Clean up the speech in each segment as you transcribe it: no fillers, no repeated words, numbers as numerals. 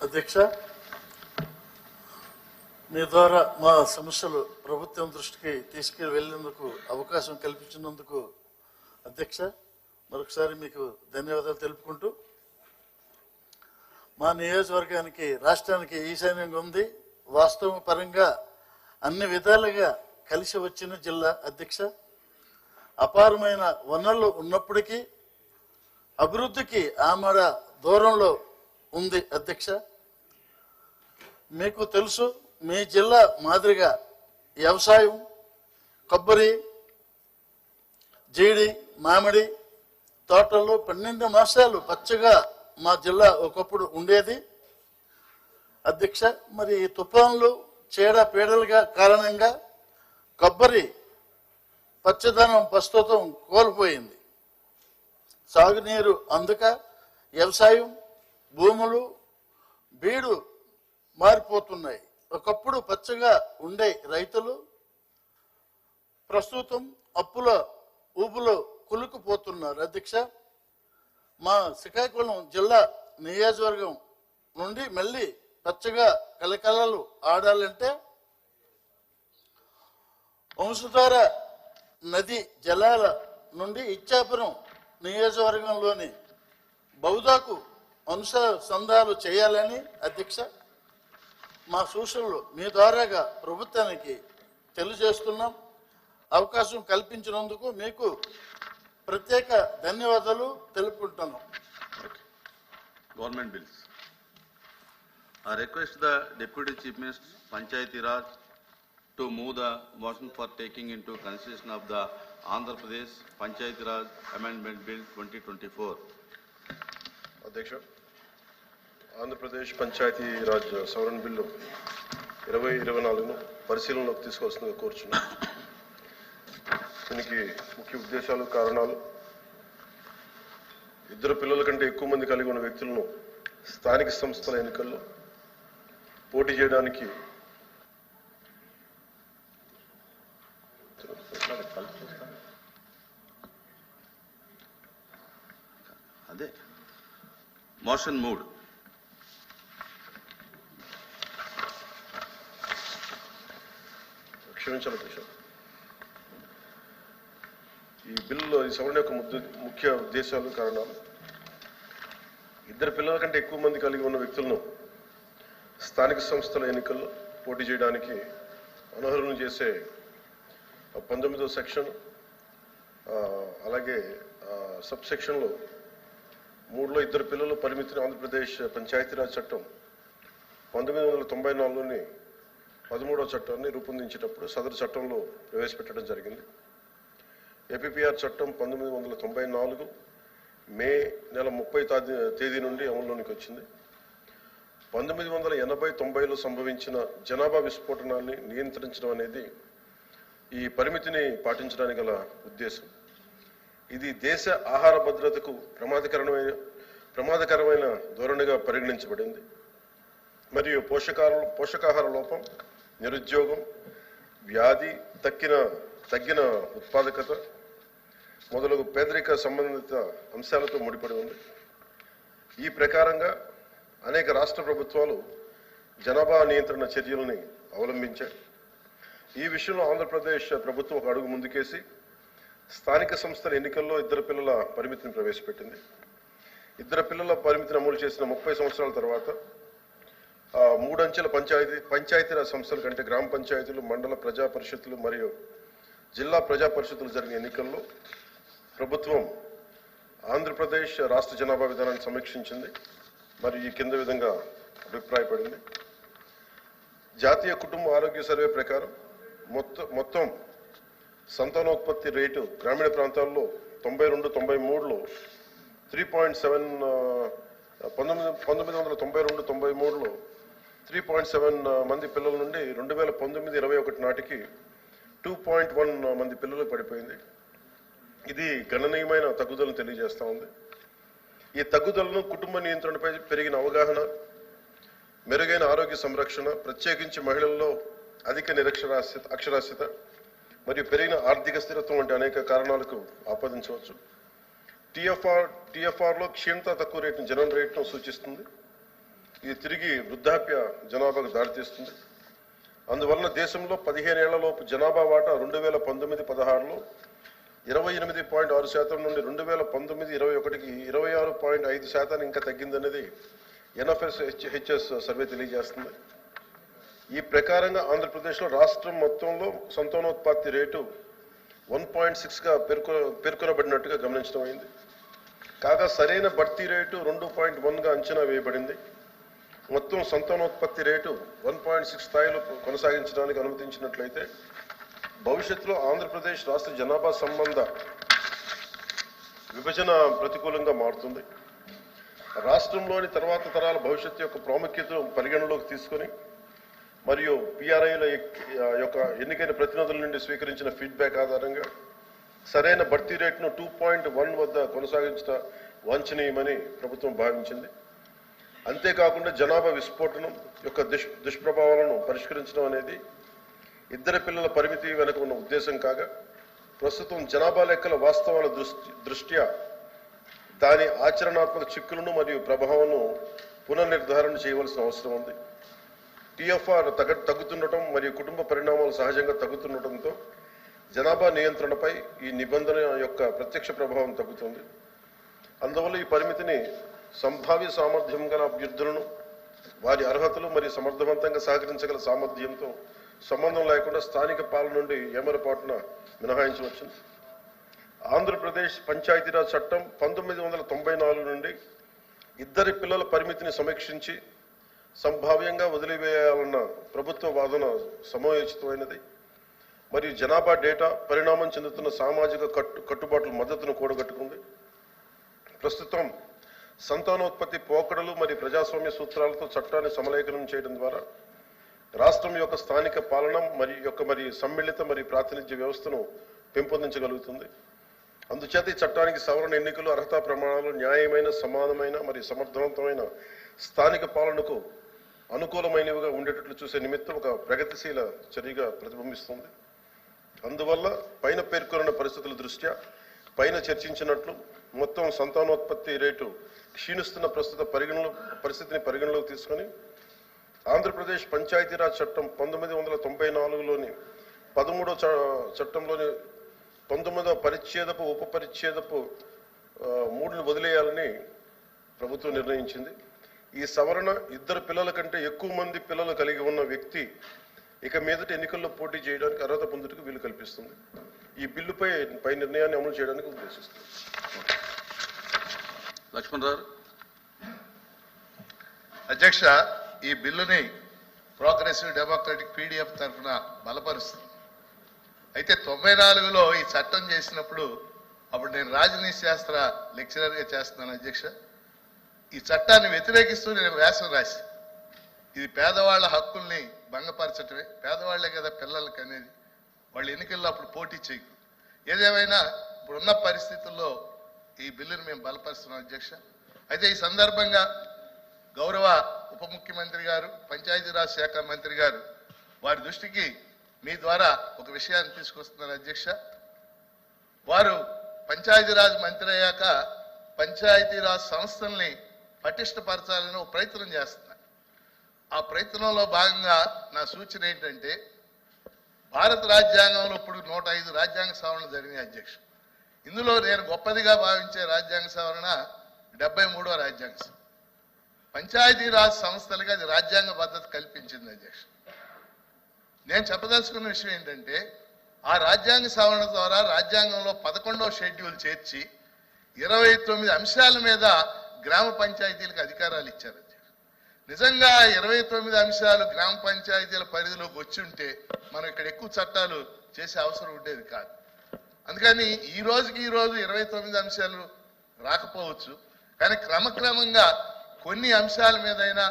అధ్యక్ష, మీ ద్వారా మా సమస్యలు ప్రభుత్వం దృష్టికి తీసుకువెళ్లేందుకు అవకాశం కల్పించినందుకు అధ్యక్ష మరొకసారి మీకు ధన్యవాదాలు తెలుపుకుంటూ, మా నియోజకవర్గానికి రాష్ట్రానికి ఈశాన్యంగా ఉంది, వాస్తవం పరంగా అన్ని విధాలుగా కలిసి వచ్చిన జిల్లా అధ్యక్ష. అపారమైన వనరులు ఉన్నప్పటికీ అభివృద్ధికి ఆమడ దూరంలో ఉంది అధ్యక్ష. మీకు తెలుసు, మీ జిల్లా మాదిరిగా వ్యవసాయం, కొబ్బరి, జీడి, మామిడి తోటల్లో 12 మాసాలు పచ్చగా మా జిల్లా ఒకప్పుడు ఉండేది అధ్యక్ష. మరి తుఫాన్లు, చీడ పీడలుగా కారణంగా కొబ్బరి పచ్చదనం ప్రస్తుతం కోల్పోయింది. సాగునీరు అందుక వ్యవసాయం భూములు బీడు మారిపోతున్నాయి. ఒకప్పుడు పచ్చగా ఉండే రైతులు ప్రస్తుతం అప్పుల ఊబులో కులుకుపోతున్నారు అధ్యక్ష. మా శ్రీకాకుళం జిల్లా నియోజకవర్గం నుండి మళ్ళీ పచ్చగా కలకలలు ఆడాలంటే వంశధార నది జలాల నుండి ఇచ్చాపురం నియోజకవర్గంలోని బౌదాకు అనుసంధానాలు చేయాలని అధ్యక్ష మా సూచనలు మీ ద్వారాగా ప్రభుత్వానికి తెలియజేస్తున్నాం. అవకాశం కల్పించినందుకు మీకు ప్రత్యేక ధన్యవాదాలు తెలుపుకుంటున్నాం. Government bills. I request the Deputy Chief Minister, Panchayati Raj, to move the motion for taking into consideration of the Andhra Pradesh Panchayati Raj Amendment Bill 2024. అధ్యక్ష, ఆంధ్రప్రదేశ్ పంచాయతీ రాజ్ సవరణ బిల్లు 2024ను పరిశీలనలోకి తీసుకోవాల్సిందిగా కోరుచున్నాం. దీనికి ముఖ్య ఉద్దేశాలు, కారణాలు: ఇద్దరు పిల్లల కంటే ఎక్కువ మంది కలిగి ఉన్న వ్యక్తులను స్థానిక సంస్థల ఎన్నికల్లో పోటీ చేయడానికి అదే మోషన్ మూడ్. క్షమించాలి అధ్యక్ష. ఈ బిల్లు, ఈ సవరణ యొక్క ముఖ్య ఉద్దేశాలు, కారణాలు: ఇద్దరు పిల్లల కంటే ఎక్కువ మంది కలిగి ఉన్న వ్యక్తులను స్థానిక సంస్థల ఎన్నికల్లో పోటీ చేయడానికి అనర్హులను చేసే 19వ సెక్షన్, అలాగే సబ్ సెక్షన్లో 3లో ఇద్దరు పిల్లల పరిమితిని ఆంధ్రప్రదేశ్ పంచాయతీరాజ్ చట్టం 1994లోని 13వ చట్టాన్ని రూపొందించేటప్పుడు సదరు చట్టంలో ప్రవేశపెట్టడం జరిగింది. ఏపీపీఆర్ చట్టం 1994 మే నెల 30 తేదీ నుండి అమలులోనికి వచ్చింది. 1980-90లో సంభవించిన జనాభా విస్ఫోటనాన్ని నియంత్రించడం అనేది ఈ పరిమితిని పాటించడానికి గల ఉద్దేశం. ఇది దేశ ఆహార భద్రతకు ప్రమాదకరమైన ధోరణిగా పరిగణించబడింది మరియు పోషకాహార లోపం, నిరుద్యోగం, వ్యాధి, తగ్గిన ఉత్పాదకత మొదలగు పేదరిక సంబంధిత అంశాలతో ముడిపడి ఉంది. ఈ ప్రకారంగా అనేక రాష్ట్ర ప్రభుత్వాలు జనాభా నియంత్రణ చర్యలని అవలంబించాయి. ఈ విషయంలో ఆంధ్రప్రదేశ్ ప్రభుత్వం ఒక అడుగు ముందుకేసి స్థానిక సంస్థల ఎన్నికల్లో ఇద్దరు పిల్లల పరిమితిని ప్రవేశపెట్టింది. ఇద్దరు పిల్లల పరిమితిని అమలు చేసిన 30 సంవత్సరాల తర్వాత 3 అంచెల పంచాయతీరాజ్ సంస్థల కంటే గ్రామ పంచాయతీలు, మండల ప్రజా పరిషత్తులు మరియు జిల్లా ప్రజా పరిషత్తులు జరిగిన ఎన్నికల్లో ప్రభుత్వం ఆంధ్రప్రదేశ్ రాష్ట్ర జనాభా విధానాన్ని సమీక్షించింది మరియు ఈ కింద విధంగా అభిప్రాయపడింది. జాతీయ కుటుంబ ఆరోగ్య సర్వే ప్రకారం మొత్తం సంతానోత్పత్తి రేటు గ్రామీణ ప్రాంతాల్లో 92-93లో 3.7, 1992-93లో 3.7 మంది పిల్లల నుండి 2019-21 నాటికి 2.1 మంది పిల్లలు పడిపోయింది. ఇది గణనీయమైన తగ్గుదలను తెలియజేస్తూ ఉంది. ఈ తగ్గుదలను కుటుంబ నియంత్రణపై పెరిగిన అవగాహన, మెరుగైన ఆరోగ్య సంరక్షణ, ప్రత్యేకించి మహిళల్లో అధిక అక్షరాస్యత మరియు పెరిగిన ఆర్థిక స్థిరత్వం వంటి అనేక కారణాలకు ఆపాదించవచ్చు. టీఎఫ్ఆర్లో క్షీణత తక్కువ రేటును, జనన రేటును సూచిస్తుంది. ఇది తిరిగి వృద్ధాప్య జనాభాకు దారితీస్తుంది. అందువలన దేశంలో 15 ఏళ్లలోపు జనాభా వాటా 2019-16లో 28.6% నుండి 2019-21కి 26.5% ఇంకా తగ్గిందనేది NFSHS సర్వే తెలియజేస్తుంది. ఈ ప్రకారంగా ఆంధ్రప్రదేశ్లో రాష్ట్రం మొత్తంలో సంతానోత్పత్తి రేటు 1.6గా పేర్కొనబడినట్టుగా గమనించడం అయింది. కాగా సరైన భర్తీ రేటు 2.1గా అంచనా వేయబడింది. మొత్తం సంతానోత్పత్తి రేటు 1.6 స్థాయిలో కొనసాగించడానికి అనుమతించినట్లయితే భవిష్యత్తులో ఆంధ్రప్రదేశ్ రాష్ట్ర జనాభా సంబంధ విభజన ప్రతికూలంగా మారుతుంది. రాష్ట్రంలోని తర్వాత తరాల భవిష్యత్తు యొక్క ప్రాముఖ్యతను పరిగణలోకి తీసుకొని మరియు PRIల యొక్క ఎన్నికైన ప్రతినిధుల నుండి స్వీకరించిన ఫీడ్బ్యాక్ ఆధారంగా సరైన భర్తీ రేటును 2.1 వద్ద కొనసాగించడం వాంఛనీయమని ప్రభుత్వం భావించింది. అంతేకాకుండా జనాభా విస్ఫోటనం యొక్క దుష్ప్రభావాలను పరిష్కరించడం అనేది ఇద్దరు పిల్లల పరిమితి వెనుక ఉన్న ఉద్దేశం కాగా ప్రస్తుతం జనాభా లెక్కల వాస్తవాల దృష్ట్యా దాని ఆచరణాత్మక చిక్కులను మరియు ప్రభావాలను పునర్నిర్ధారణ చేయవలసిన అవసరం ఉంది. TFR తగ్గుతుండటం మరియు కుటుంబ పరిణామాలు సహజంగా తగ్గుతుండటంతో జనాభా నియంత్రణపై ఈ నిబంధన యొక్క ప్రత్యక్ష ప్రభావం తగ్గుతుంది. అందువల్ల ఈ పరిమితిని సంభావ్య సామర్థ్యం గల అభ్యర్థులను వారి అర్హతలు మరియు సమర్థవంతంగా సహకరించగల సామర్థ్యంతో సంబంధం లేకుండా స్థానిక పాలన నుండి ఏమరపాటున మినహాయించవచ్చు. ఆంధ్రప్రదేశ్ పంచాయతీరాజ్ చట్టం 1994 నుండి ఇద్దరి పిల్లల పరిమితిని సమీక్షించి సంభావ్యంగా వదిలివేయాలన్న ప్రభుత్వ వాదన సమయోచితమైనది మరియు జనాభా డేటా పరిణామం చెందుతున్న సామాజిక కట్టుబాట్ల మద్దతును కూడగట్టుకుంది. ప్రస్తుతం సంతానోత్పత్తి పోకడలు మరియు ప్రజాస్వామ్య సూత్రాలతో చట్టాన్ని సమలేఖనం చేయడం ద్వారా రాష్ట్రం యొక్క స్థానిక పాలన మరియు సమ్మిళిత మరియు ప్రాతినిధ్య వ్యవస్థను పెంపొందించగలుగుతుంది. అందుచేత ఈ చట్టానికి సవరణ ఎన్నికలు అర్హతా ప్రమాణాలు న్యాయమైన సమానమైన మరియు సమర్థవంతమైన స్థానిక పాలనకు అనుకూలమైనవిగా ఉండేటట్లు చూసే నిమిత్తం ఒక ప్రగతిశీల చర్యగా ప్రతిబింబిస్తుంది. అందువల్ల పైన పేర్కొన్న పరిస్థితుల దృష్ట్యా పైన చర్చించినట్లు మొత్తం సంతానోత్పత్తి రేటు క్షీణిస్తున్న ప్రస్తుత పరిస్థితిని పరిగణలోకి తీసుకొని ఆంధ్రప్రదేశ్ పంచాయతీరాజ్ చట్టం 1994లోని 13వ చట్టంలోని 19వ పరిచ్ఛేదపు ఉపపరిచ్ఛేదపు 3ను వదిలేయాలని ప్రభుత్వం నిర్ణయించింది. ఈ సవరణ ఇద్దరు పిల్లల కంటే ఎక్కువ మంది పిల్లలు కలిగి ఉన్న వ్యక్తి ఇక మీదట ఎన్నికల్లో పోటీ చేయడానికి అర్హత పొందుటకు వీలు కల్పిస్తుంది. ఈ బిల్లుపై నిర్ణయాన్ని అమలు చేయడానికి ఉద్దేశిస్తుంది. లక్ష్మణరావు. అధ్యక్ష, ఈ బిల్లుని ప్రోగ్రెసివ్ డెమోక్రటిక్ PDF తరఫున బలపరుస్తుంది. అయితే 94లో ఈ చట్టం చేసినప్పుడు అప్పుడు నేను రాజనీతి శాస్త్ర లెక్చరర్గా చేస్తున్నాను అధ్యక్ష. ఈ చట్టాన్ని వ్యతిరేకిస్తూ నేను వ్యాసం రాసి ఇది పేదవాళ్ల హక్కుల్ని భంగపరచటమే, పేదవాళ్లే కదా పిల్లలకి అనేది, వాళ్ళు ఎన్నికల్లో అప్పుడు పోటీ చేయకు. ఏదేమైనా ఇప్పుడున్న పరిస్థితుల్లో ఈ బిల్లుని మేము బలపరుస్తున్నాం అధ్యక్ష. అయితే ఈ సందర్భంగా గౌరవ ఉప ముఖ్యమంత్రి గారు, పంచాయతీరాజ్ శాఖ మంత్రి గారు వారి దృష్టికి మీ ద్వారా ఒక విషయాన్ని తీసుకొస్తున్నారు అధ్యక్ష. వారు పంచాయతీరాజ్ మంత్రి అయ్యాక పంచాయతీరాజ్ సంస్థల్ని పటిష్టపరచాలని ఒక ప్రయత్నం చేస్తున్నారు. ఆ ప్రయత్నంలో భాగంగా నా సూచన ఏంటంటే, భారత రాజ్యాంగంలో ఇప్పుడు 105 రాజ్యాంగ సవరణలు జరిగినాయి అధ్యక్ష. ఇందులో నేను గొప్పదిగా భావించే రాజ్యాంగ సవరణ 73వ రాజ్యాంగ సవరణ. పంచాయతీరాజ్ సంస్థలుగా అది రాజ్యాంగ భద్రత కల్పించింది అధ్యక్ష. నేను చెప్పదలుచుకున్న విషయం ఏంటంటే, ఆ రాజ్యాంగ సవరణ ద్వారా రాజ్యాంగంలో 11వ షెడ్యూల్ చేర్చి 29 అంశాల మీద గ్రామ పంచాయతీలకు అధికారాలు ఇచ్చారు అధ్యక్ష. నిజంగా 29 అంశాలు గ్రామ పంచాయతీల పరిధిలోకి వచ్చి ఉంటే మనం ఇక్కడ ఎక్కువ చట్టాలు చేసే అవసరం ఉండేది కాదు. అందుకని ఈ రోజు 29 అంశాలు రాకపోవచ్చు, కానీ క్రమక్రమంగా కొన్ని అంశాల మీదైనా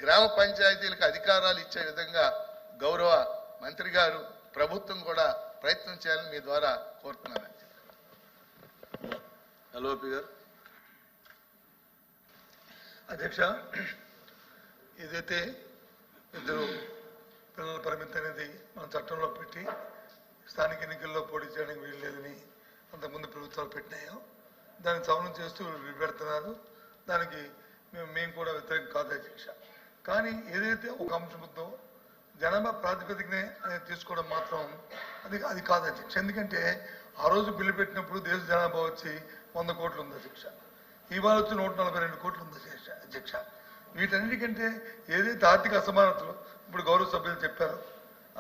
గ్రామ పంచాయతీలకు అధికారాలు ఇచ్చే విధంగా గౌరవ మంత్రి గారు, ప్రభుత్వం కూడా ప్రయత్నం చేయాలని మీ ద్వారా కోరుతున్నాను. ఎల్ఓపి గారు. అధ్యక్ష, ఏదైతే ఇద్దరు పిల్లల పరిమితి అనేది మన చట్టంలో పెట్టి స్థానిక ఎన్నికల్లో పోటీ చేయడానికి వీలు లేదని అంతకుముందు ప్రభుత్వాలు పెట్టినాయో దాన్ని సవరణ చేస్తూ పెడుతున్నారు. దానికి మేము కూడా వ్యతిరేకం కాదు అధ్యక్ష. కానీ ఏదైతే ఒక అంశం ఉందో జనాభా ప్రాతిపదికనే అనేది తీసుకోవడం మాత్రం అది కాదు అధ్యక్ష. ఎందుకంటే ఆ రోజు బిల్లు పెట్టినప్పుడు దేశ జనాభా వచ్చి 100 కోట్లు ఉంది అధ్యక్ష. ఇవాళ వచ్చి 142 కోట్లు ఉంది అధ్యక్ష. వీటన్నిటికంటే ఏదైతే ఆర్థిక అసమానతలు ఇప్పుడు గౌరవ సభ్యులు చెప్పారు,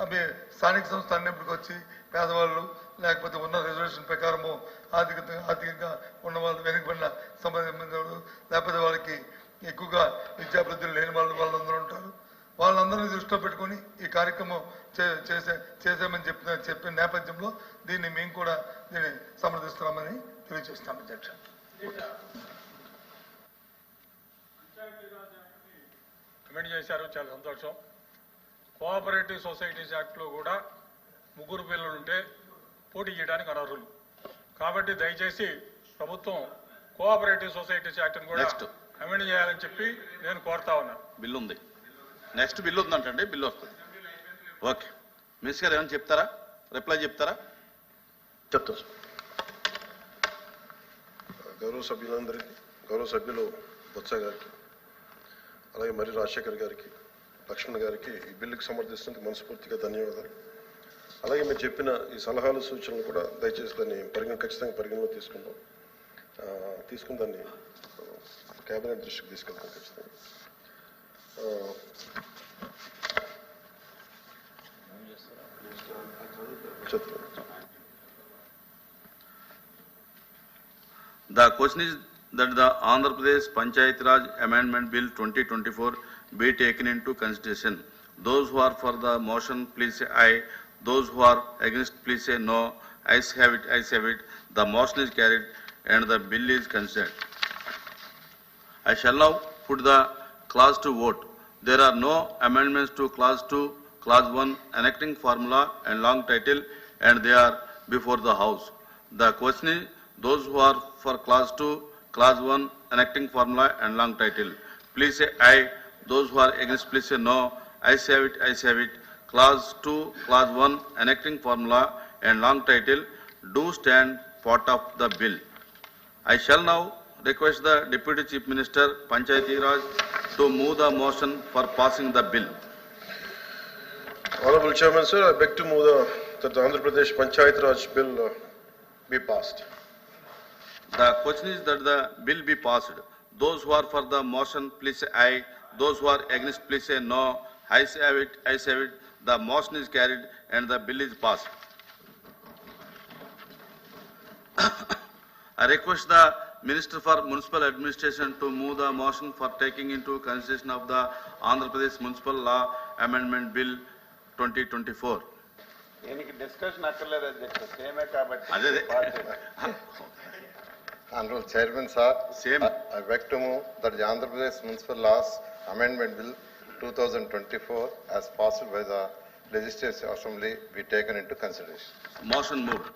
అవి స్థానిక సంస్థ అన్నప్పటికి వచ్చి పేదవాళ్ళు లేకపోతే ఉన్న రిజర్వేషన్ ప్రకారము ఆర్థికంగా ఉన్న వాళ్ళు వెనుకబడిన సంబంధించిన లేకపోతే వాళ్ళకి ఎక్కువగా విద్యాభివృద్ధులు లేని వాళ్ళందరూ ఉంటారు. వాళ్ళందరినీ దృష్టిలో పెట్టుకొని ఈ కార్యక్రమం చేసామని చెప్పిన నేపథ్యంలో దీన్ని మేము కూడా దీన్ని సమర్థిస్తున్నామని తెలియజేస్తాం అధ్యక్ష. కమెంట్ చేశారు, చాలా సంతోషం. కోఆపరేటివ్ సొసైటీస్ యాక్ట్లో కూడా 3 పిల్లలు ఉంటే పోటీ చేయడానికి అనర్హులు. కాబట్టి దయచేసి ప్రభుత్వం కోఆపరేటివ్ సొసైటీస్ యాక్ట్ని కూడా అమెండ్ చేయాలని చెప్పి నేను కోరుతా ఉన్నాను. బిల్లు ఉంది, నెక్స్ట్ బిల్లు ఉందంటండి, బిల్లు వస్తుంది. ఓకే, మినిస్టర్ గారు ఏమైనా చెప్తారా, రిప్లై చెప్తారా? చెప్తాను సార్. గౌరవ సభ్యులందరికీ, గౌరవ సభ్యులు బొత్స గారికి, అలాగే మరి రాజశేఖర్ గారికి, లక్ష్మణ్ గారికి ఈ బిల్లుకి సమర్థిస్తున్నందుకు మనస్ఫూర్తిగా ధన్యవాదాలు. అలాగే మీరు చెప్పిన ఈ సలహాలు సూచనలు కూడా దయచేసి దాన్ని ఖచ్చితంగా పరిగణలో తీసుకుని దాన్ని కేబినెట్ దృష్టికి తీసుకెళ్తాం ఖచ్చితంగా. The question is that the Andhra Pradesh Panchayati Raj Amendment Bill 2024 be taken into consideration. Those who are for the motion, please say aye. Those who are against, please say no. Ayes have it, ayes have it. The motion is carried and the bill is considered. I shall now put the clause to vote. There are no amendments to clause 2, clause 1, enacting formula and long title, and they are before the House. The question is, those who are for clause 2, clause 1, enacting formula and long title, please say aye. Those who are against, please say no. Ayes have it, ayes have it. Clause 2, clause 1, enacting formula and long title do stand part of the bill. I shall now request the Deputy Chief Minister, Panchayati Raj, to move the motion for passing the bill. Honorable Chairman, sir, I beg to move that the Andhra Pradesh Panchayati Raj bill be passed. The question is that the bill be passed. Those who are for the motion, please say aye. Those who are against, please say no. Ayes have it, ayes have it. The motion is carried and the bill is passed. I request the Minister for Municipal Administration to move the motion for taking into consideration of the Andhra Pradesh Municipal Law Amendment Bill 2024. దీనికి discussion అక్కర్లేదు అధ్యక్ష, సేమే కాబట్టి. Honorable Chairman, sir, Same. I beg to move that the Andhra Pradesh Municipal Laws Amendment Bill 2024 as passed by the Legislative Assembly be taken into consideration. Motion moved.